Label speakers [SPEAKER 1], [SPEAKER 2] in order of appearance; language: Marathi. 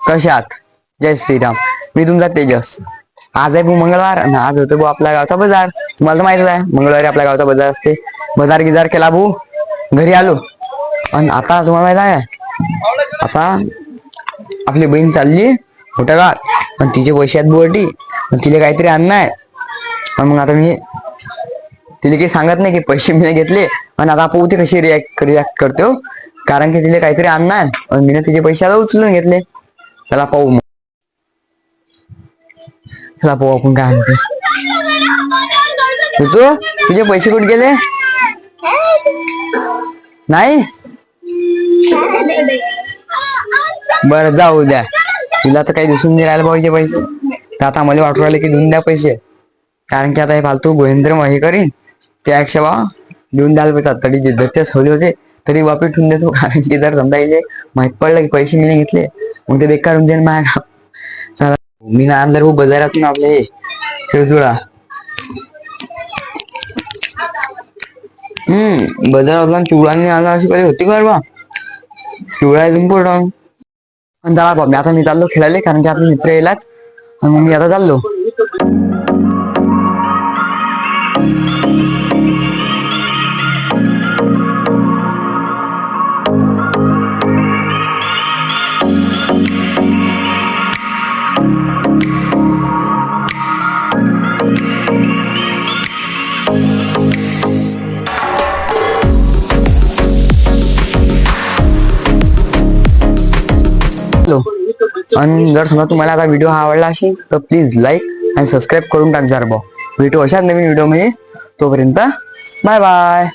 [SPEAKER 1] कशात? जय श्रीराम. मी तुमचा तेजस. आज आहे मंगळवार आणि आज होतो भाऊ आपल्या गावचा बाजार. तुम्हाला तर माहितच आहे मंगळवारी आपल्या गावचा बाजार असते. बाजार गिजार केला भाऊ, घरी आलो आणि आता तुम्हाला माहित आहे आता आपली बहीण चालली मोठ्या गावात आणि तिचे पैसे आहेत बोटी आणि तिला काहीतरी आणणं आहे. मग आता मी तिला काही सांगत नाही की पैसे मी घेतले आणि आता पाहू ती कशी रिॲक्ट करते हो. कारण की तिला काहीतरी आणणं आहे आणि मी तिचे पैसे आता उचलून घेतले. चला पाहू मग. चला पाहू आपण काय आणते. तुझे पैसे कुठे गेले? नाही बरं जाऊ द्या. तिला तर काही दिसून नाही राहिलं पाहिजे पैसे. तर आता मला वाटू राहिले की देऊन द्या पैसे. कारण की आता हे फालतू गोविंद्र हे करीन त्यापेक्षा बा देऊन द्यायला पाहिजे. तरी जिद्दचे ठेवले होते तरी वापस ठेवून देतो. कारण की जर समजा येईल माहित पडलं की पैसे मी नाही घेतले मग ते बेकार होऊन जाईल माझ्या. चला मी ना अंदर हो बाजारातून आपले शिवचुळा बाजारातून चिवडाने आला अशी कधी होती का बा. चिवडा इज इम्पॉर्टंट. पण चला बा मी आता चाललो खेळायला कारण की आपले मित्र येलाच आणि मग मी आता चाललो. आणि जर समजा तुम्हाला आता व्हिडिओ हा आवडला असेल तर प्लीज लाईक आणि सबस्क्राईब करून टाक जर भाऊ. भेटू अशाच नवीन व्हिडिओ मध्ये. तोपर्यंत बाय बाय.